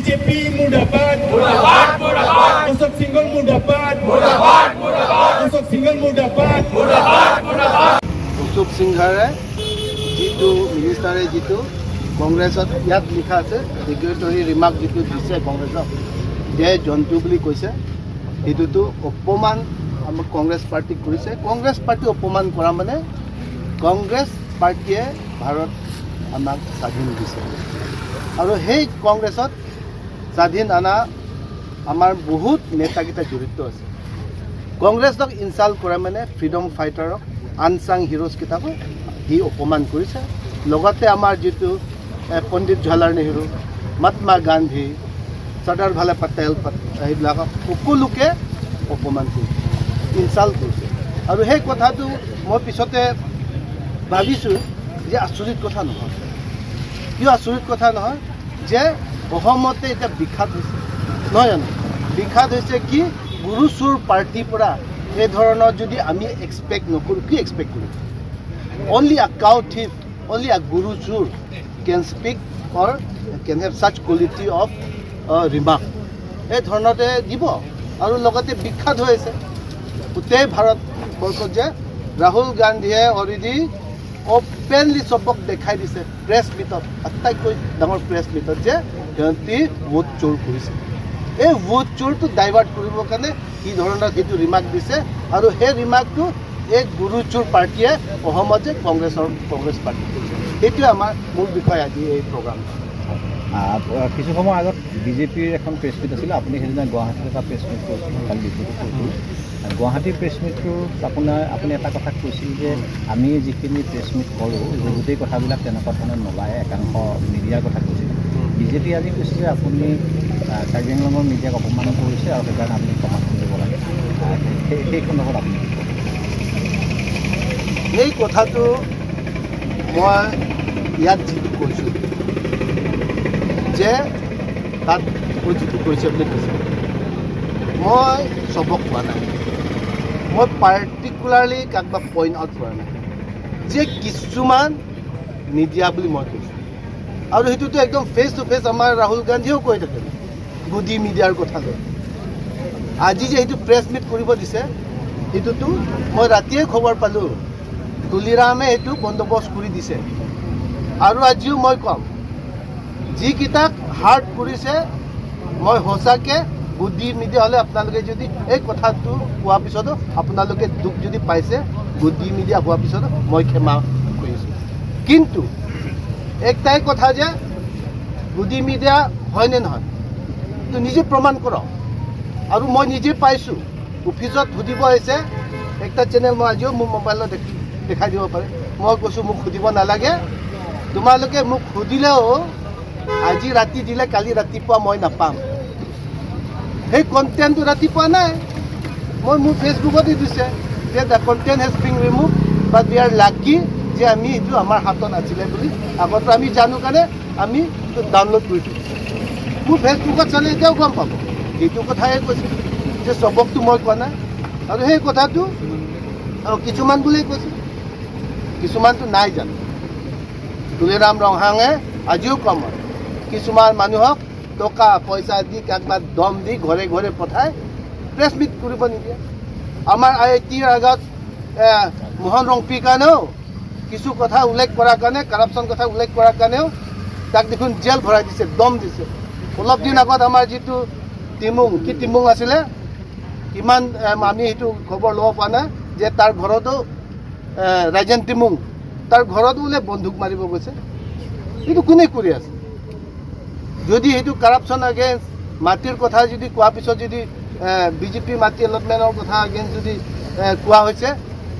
BJP मुर्दाबाद मुर्दाबाद मुर्दाबाद अशोक सिंगल मुर्दाबाद मुर्दाबाद मुर्दाबाद अशोक सिंगल मुर्दाबाद मुर्दाबाद मुर्दाबाद অশোক সিংহাৰে যিটো মিনিষ্টাৰে যিটো কংগ্ৰেছত ইয়াত লিখা আছে ডিক্লেৰেটৰী ৰিমাৰ্ক যিটো দিছে কংগ্ৰেছক যে জন্তু বুলি কৈছে সেইটোতো অপমান আমাক কংগ্ৰেছ পাৰ্টিক কৰিছে কংগ্ৰেছ পাৰ্টি অপমান কৰা মানে কংগ্ৰেছ পাৰ্টিয়ে ভাৰত আমাক স্বাধীন দিছে আৰু সেই কংগ্ৰেছত স্বাধীন আনা আমাৰ বহুত নেতাকেইটা জড়িত আছে কংগ্ৰেছক ইনচাল্ট কৰা মানে ফ্ৰীডম ফাইটাৰক আনচাং হিৰোজ কিতাপক সি অপমান কৰিছে লগতে আমাৰ যিটো পণ্ডিত জৱাহৰলাল নেহৰু মহাত্মা গান্ধী চৰ্দাৰ বল্লভ ভাই পেটেল সেইবিলাকক সকলোকে অপমান কৰিছে ইনচাল্ট কৰিছে আৰু সেই কথাটো মই পিছতে ভাবিছোঁ যে আচৰিত কথা নহয় কিয় আচৰিত কথা নহয় যে অসমতে এতিয়া বিখ্যাত হৈছে নহয় জানো বিখ্যাত হৈছে কি গুৰু চোৰ পাৰ্টিৰ পৰা এই ধৰণৰ যদি আমি এক্সপেক্ট নকৰোঁ কি এক্সপেক্ট কৰিম অনলি আ কাউ থিফ অনলি আ গুৰু চোৰ can speak or can have such quality of remark এই ধৰণতে দিব আৰু লগতে বিখ্যাত হৈ আছে গোটেই ভাৰতবৰ্ষত যে ৰাহুল গান্ধীয়ে অলৰেডি অপেনলি চবক দেখাই দিছে প্ৰেছ মিটত আটাইতকৈ ডাঙৰ প্ৰেছ মিটত যে সিহঁতি ভোট চোৰ কৰিছে এই ভোট চোৰটো ডাইভাৰ্ট কৰিবৰ কাৰণে কি ধৰণৰ যিটো ৰিমাৰ্ক দিছে আৰু সেই ৰিমাৰ্কটো এই গুৰু চোৰ পাৰ্টীয়ে অসমত যে কংগ্ৰেছ পাৰ্টি কৰিছে সেইটোৱে আমাৰ মূল বিষয় আজি এই প্ৰগ্ৰাম কিছু সময় আগত বিজেপিৰ এখন প্ৰেছ মিট আছিলে আপুনি সেইদিনা গুৱাহাটীত এটা প্ৰেছ মিট কৰিছিল কালি ডিব্ৰুগড়ত গুৱাহাটীৰ প্ৰেছ মিটটোত আপুনি এটা কথা কৈছিল যে আমি যিখিনি প্ৰেছ মিট কৰোঁ যে গোটেই কথাবিলাক তেনেকুৱা ধৰণৰ নোলায় একাংশ মিডিয়াৰ কথা কৈছিল বিজেপি আজি কৈছে যে আপুনি কাৰ্বি আংলঙৰ মিডিয়াক অপমান কৰিছে আৰু সেইকাৰণে আপুনি ক্ষমা কৰিব লাগে সেই সন্দৰ্ভত আপুনি কি ক'ব এই কথাটো মই ইয়াত যিটো কৈছোঁ যে তাত যিটো কৰিছে বুলি কৈছে মই চবক কোৱা নাই মই পাৰ্টিকুলাৰলি কাৰোবাক পইণ্ট আউট কৰা নাই যে কিছুমান মিডিয়া বুলি মই কৈছোঁ আৰু সেইটোতো একদম ফেচ টু ফেচ আমাৰ ৰাহুল গান্ধীয়েও কৈ থাকে গুডি মিডিয়াৰ কথা লৈ আজি যে সেইটো প্ৰেছ মিট কৰিব দিছে সেইটোতো মই ৰাতিয়ে খবৰ পালোঁ তুলিৰামে সেইটো বন্দোবস্ত কৰি দিছে আৰু আজিও মই ক'ম যিকেইটাক হাৰ্ট কৰিছে মই সঁচাকৈ গুডি মিডিয়া হ'লে আপোনালোকে যদি এই কথাটো কোৱাৰ পিছতো আপোনালোকে দুখ যদি পাইছে গুডি মিডিয়া হোৱাৰ পিছতো মই ক্ষমা কৰিছোঁ কিন্তু একটাই কথা যে গুডি মিডিয়া হয়নে নহয় তো নিজে প্ৰমাণ কৰক আৰু মই নিজে পাইছোঁ অফিচত সুধিব আহিছে একটা চেনেল মই আজিও মোৰ মোবাইলত দেখাই দিব পাৰে মই কৈছোঁ মোক সুধিব নালাগে তোমালোকে মোক সুধিলেও আজি ৰাতি দিলে কালি ৰাতিপুৱা মই নাপাম সেই কণ্টেণ্টটো ৰাতিপুৱা নাই মই মোৰ ফেচবুকতে দিছে যে the content has been remove but we are lucky যে আমি এইটো আমাৰ হাতত আছিলে বুলি আগতো আমি জানো কাৰণে আমি ডাউনলোড কৰি দিওঁ মোৰ ফেচবুকত চালে এতিয়াও গম পাব এইটো কথাই কৈছোঁ যে চবকতো মই কোৱা নাই আৰু সেই কথাটো কিছুমান বুলিয়ে কৈছে কিছুমানটো নাই জানো তুলিৰাম ৰংহাঙে আজিও কম কিছুমান মানুহক টকা পইচা দি কাৰোবাক দম দি ঘৰে ঘৰে পঠাই প্ৰেছ মিট কৰিব নিদিয়ে আমাৰ IITৰ আগত মোহন ৰংপিৰ কাৰণেও কিছু কথা উল্লেখ কৰাৰ কাৰণে কাৰাপশ্যন কথা উল্লেখ কৰাৰ কাৰণেও তাক দেখোন জেল ভৰাই দিছে দম দিছে অলপ দিন আগত আমাৰ যিটো টিমুং আছিলে কিমান আমি সেইটো খবৰ ল'ব পৰা নাই যে তাৰ ঘৰতো ৰাজেন টিমুং তাৰ ঘৰত বোলে বন্দুক মাৰিব গৈছে এইটো কোনে কৰি আছে যদি সেইটো কাৰাপশ্যন এগেইনষ্ট মাটিৰ কথা যদি কোৱাৰ পিছত যদি বিজেপি মাটি এলটমেণ্টৰ কথা এগেইনষ্ট যদি কোৱা হৈছে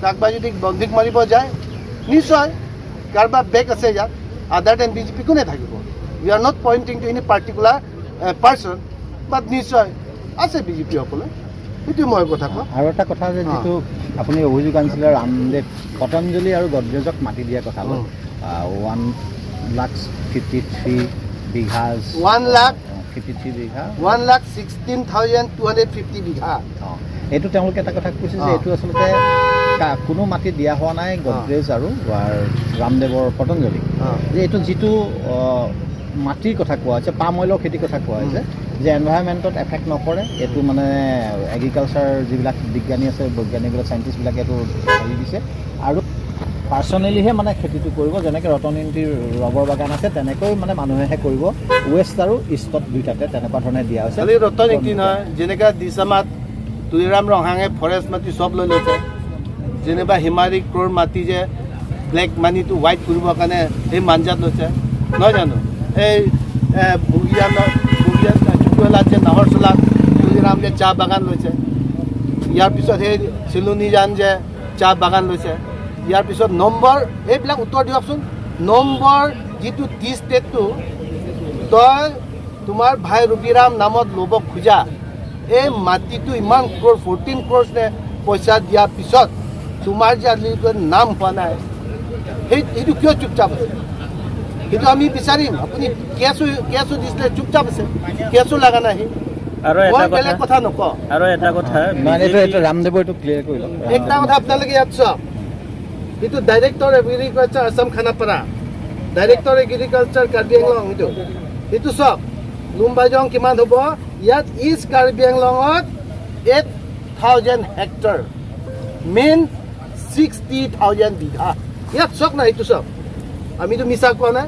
কাৰোবাৰ যদি বন্দুক মাৰিব যায় নিশ্চয় কাৰোবাৰ বেগ আছে ইয়াত আদাৰ দেন বিজেপি কোনে থাকিব we are not pointing to any particular person but নিশ্চয় আছে বিজেপিসকলে সেইটো মই কথা কওঁ আৰু এটা কথা যে যিটো আপুনি অভিযোগ আনিছিলে ৰামদেৱ পতঞ্জলি আৰু গডৰেজক মাটি দিয়া কথা 1,53 বিঘা 1,16,250 বিঘা এইটো তেওঁলোকে এটা কথা কৈছে যে এইটো আচলতে কোনো মাটি দিয়া হোৱা নাই গডৰেজ আৰু ৰামদেৱৰ পতঞ্জলি যে এইটো যিটো মাটিৰ কথা কোৱা হৈছে, পাম অইলৰ খেতিৰ কথা কোৱা হৈছে, যে এনভাইৰনমেণ্টত এফেক্ট নকৰে, এইটো মানে এগ্ৰিকালচাৰ যিবিলাক বিজ্ঞানী আছে, বৈজ্ঞানিকবিলাক চাইণ্টিষ্টবিলাকে এইটো হেৰি দিছে, আৰু পাৰ্চনেলিহে মানে খেতিটো কৰিব, যেনেকৈ ৰতন ইণ্টিৰ ৰবৰ বাগান আছে তেনেকৈ মানে মানুহেহে কৰিব, ৱেষ্ট আৰু ইষ্টত দুইটাতে তেনেকুৱা ধৰণে দিয়া হৈছে। খালি ৰতন ইণ্টি নহয়, যেনেকৈ দিছামাত তুলিৰাম ৰহাঙে ফৰেষ্ট মাটি চব লৈ লৈছে, যেনিবা হিমাৰী ক্ৰ'ৰ মাটি যে ব্লেক মানিটো হোৱাইট কৰিবৰ কাৰণে সেই মাঞ্জাত লৈছে, নহয় জানো? এই চুকুৱেলাত যে নাহৰ চোলাত তুলিৰাম যে চাহ বাগান লৈছে, ইয়াৰ পিছত সেই চিলুনিজান যে চাহ বাগান লৈছে, ইয়াৰ পিছত নম্বৰ, এইবিলাক উত্তৰ দিয়কচোন। নম্বৰ যিটো টি ষ্টেটটো তই তোমাৰ ভাই ৰবিৰাম নামত ল'ব খোজা, এই মাটিটো ইমান ক্ৰ'ৰ 14 crores নে পইচা দিয়াৰ পিছত তোমাৰ যে আজিলৈকে নাম হোৱা নাই, সেইটো কিয় চুপচাপ আছে? সেইটো আমি বিচাৰিম। আপুনি কেছো দিছিলে, চুপচাপ আছে, কেছো লগা নাই। আৰু মই বেলেগ কথা নকওঁ। আৰু এটা কথা মানে এইটো ৰামদেৱে এইটো ক্লিয়াৰ কৰি লওক। একটা কথা আপোনালোকে ইয়াত চাওক, এইটো director agriculture Assam Khanapara, director agriculture Karbi Anglong, সেইটো চাওক লুম্বাজং কিমান হ'ব। ইয়াত ইষ্ট কাৰ্বি আংলঙত 8,000 হেক্টৰ, মেইন 60,000 বিঘা। ইয়াত চাওক না, সেইটো চাওক, আমিতো মিছা কোৱা নাই।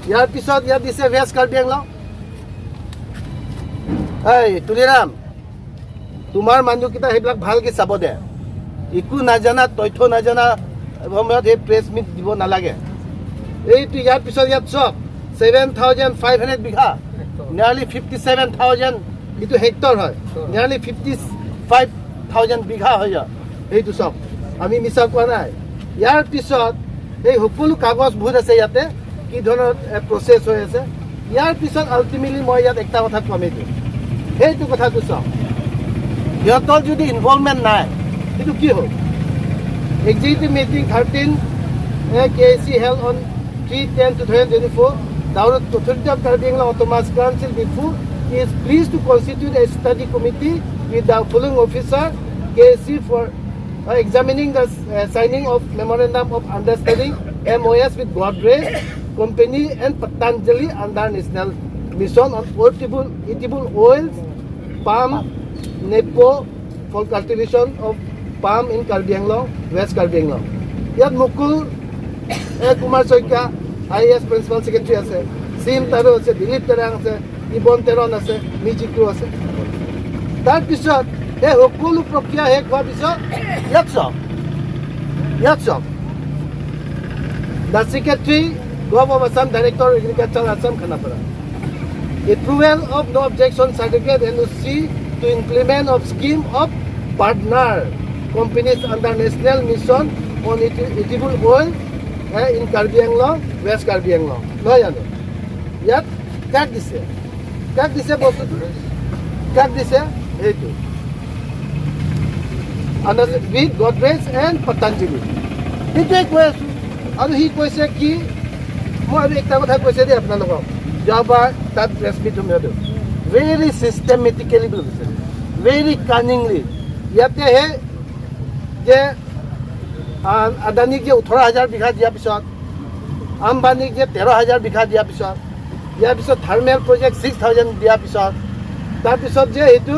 ইয়াৰ পিছত ইয়াত দিছে ৱেষ্ট কাৰ্বি আংলং। এই তুলিৰাম, তোমাৰ মানুহকেইটা সেইবিলাক ভালকৈ চাব দে। একো নাজানা, তথ্য নাজানা সময়ত এই প্ৰেছ মিট দিব নালাগে। এইটো ইয়াৰ পিছত ইয়াত চাওক 7,500 বিঘা, নিয়াৰলি 57,000, এইটো হেক্টৰ হয়, নিয়াৰলি 55,000 বিঘা হৈ যায়। সেইটো চাওক, আমি মিছা কোৱা নাই। ইয়াৰ পিছত এই সকলো কাগজবোৰ আছে ইয়াতে, কি ধৰণৰ প্ৰচেছ হৈ আছে। ইয়াৰ পিছত আল্টিমেটলি মই ইয়াত এটা কথা কম, সেইটো কথাটো চাওক, সিহঁতৰ যদি ইনভলভমেণ্ট নাই, এইটো কি হ'ল? Executive meeting 13 KAC held on 3/10/2024. The Authority of Karbi Anglong Autonomous Council before is pleased to constitute a study committee with the following officer KAC for examining the signing of Memorandum of Understanding MOS with Godrej Company and Patanjali under National Mission on edible oils, palm, nepo for cultivation of palm in Karbi Anglong, West Karbi Anglong. ইয়াত Mukul Kumar Saikia IAS principal secretary আছে, SIM তাৰো আছে, দিলীপ তেৰাং আছে, ইবন তেৰণ আছে, মিজিকু আছে। তাৰপিছত এই সকলো প্ৰক্ৰিয়া শেষ হোৱাৰ পিছত ইয়াত চাওক the secretary gov of Assam, director agriculture Assam Khanapara, approval of no objection certificate NOC to implement of scheme of partner companies under National Mission on Edible Oil in Karbi Anglong, West Karbi Anglong, নহয় জানো? ইয়াত কাক দিছে বস্তুটো, কাক দিছে এইটো with Godrej and Patanjali, সেইটোৱে কৈ আছোঁ। আৰু সি কৈছে কি, মই আৰু একটা কথা কৈছে দেই আপোনালোকক, যোৱাবাৰ তাত প্ৰেছ মিট সময়তো ভেৰি ছিষ্টেমেটিকেলি বুলি কৈছে, ভেৰি কানিংলি। ইয়াতেহে যে আদানীক যে 18,000 বিঘা দিয়াৰ পিছত, আম্বানীক যে 13,000 বিঘা দিয়াৰ পিছত, ইয়াৰ পিছত থাৰ্মেল প্ৰজেক্ট 6,000 দিয়াৰ পিছত, তাৰপিছত যে এইটো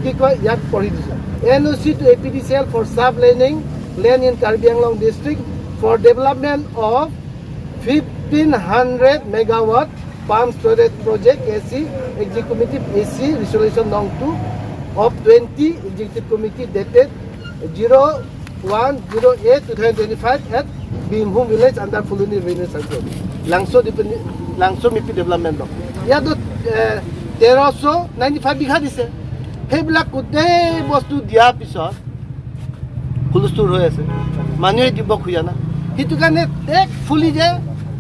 কি কয় ইয়াত পঢ়ি দিছে, NOC to APDCL for sub-laning land in Karbi Anglong district for development of 1,500 megawatt palm storage project AC Executive Committee AC Resolution Nong 2 of 20 Executive Committee dated 01/08/2025 at Bimhum Village under Fuluni Revenue Circle, Langso Mipi Development Block. ইয়াত 1,395 বিঘা দিছে। সেইবিলাক গোটেই বস্তু দিয়াৰ পিছত হুলস্থুল হৈ আছে, মানুহে দিব খোজা না। সেইটো কাৰণে টেকফুলি যে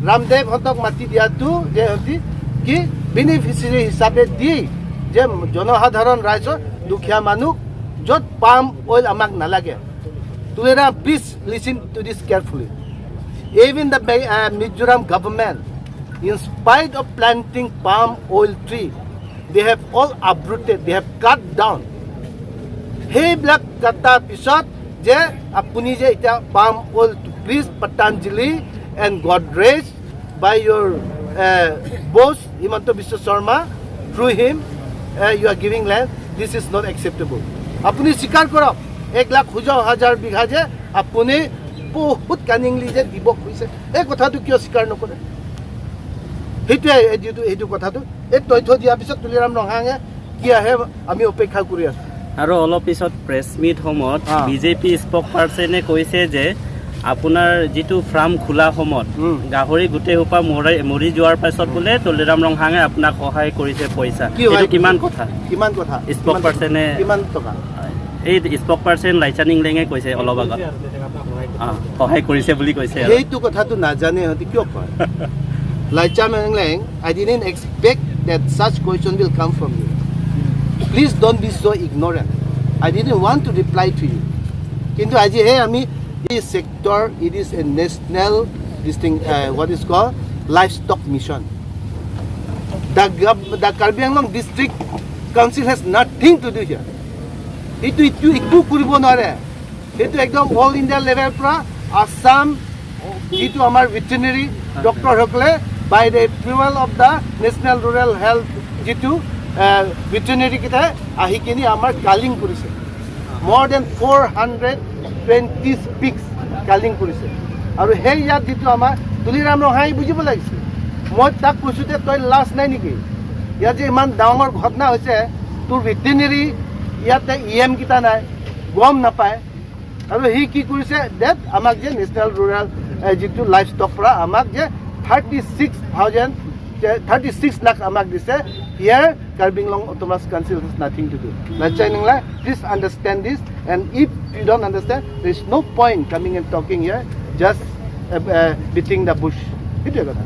ৰামদেৱহঁতক মাতি দিয়াটো যে সিহঁতি কি বেনিফিচিয়াৰী হিচাপে দি যে জনসাধাৰণ ৰাইজৰ দুখীয়া মানুহ য'ত পাম অইল আমাক নালাগে। Tulera please listen to this carefully. Even the Mizoram government, in spite of planting palm oil tree, they have all uprooted, they have cut down. সেইবিলাক কাটাৰ পিছত যে আপুনি যে এতিয়া palm oil, please Patanjali and Godrej by your boss Himanta Biswa Sharma, through him, you are giving land. This is not acceptable. Apuni sikar korok 1,50,000 বিঘা যে আপুনি বহুত কানিংলি যে দিব খুজিছে এই কথাটো কিয় স্বীকাৰ নকৰে সেইটোৱে এইটো কথাটো এই তথ্য দিয়াৰ পিছত তুলিৰাম ৰঙাঙে কি আহে আমি অপেক্ষা কৰি আছো আৰু অলপ পিছত প্ৰেছ মিট সময়ত বিজেপি স্পক পাৰ্চনে কৈছে যে আপোনাৰ যিটো ফাৰ্ম খোলা সময়ত গাহৰি গোটেই সোপা মৰি যোৱাৰ পাছত বোলে তুলিৰাম ৰঙাঙে আপোনাক সহায় কৰিছে পইচা এইটো কিমান কথা স্পক পাৰ্চনে কিমান টকা এই স্পক পাৰ্চন লাইচানিং লেঙে কৈছে অলপ আগত সহায় কৰিছে বুলি কৈছে সেইটো কথাটো নাজানে হতি কিয় কয় লাইচানিং লেং I didn't expect that such question will come from you. Please don't be so ignorant. I didn't want to reply to you. কিন্তু আজি হে আমি this sector, it is a national this thing what is called livestock mission. The Karbi Anglong district council has nothing to do here. Itu ikut kuribo nare. Itu ekdom all India level pra Assam itu amar veterinary doctor hokle by the approval of the National Rural Health jitu veterinary kita ahi kini amar calling korise. More than 420 pigs calling korise. Aru hei yat jitu amar tuliram rohai bujibo lagise. Moi tak kusute toy last nai niki. Ya je iman dangor ghotna hoise tur veterinary ইয়াতে EM কিটা নাই গম নাপায় আৰু হি কি কৰিছে date আমাক যে নেশ্যনেল ৰুৰাল যিটো লাইফ ষ্টক পৰা আমাক যে 36 লাখ আমাক দিছে হিয়াৰ Karbi Anglong autonomous council has nothing to do. Lachaining please understand this, and if you don't understand, there is no point coming and talking here, just beating the bush. Itu কথা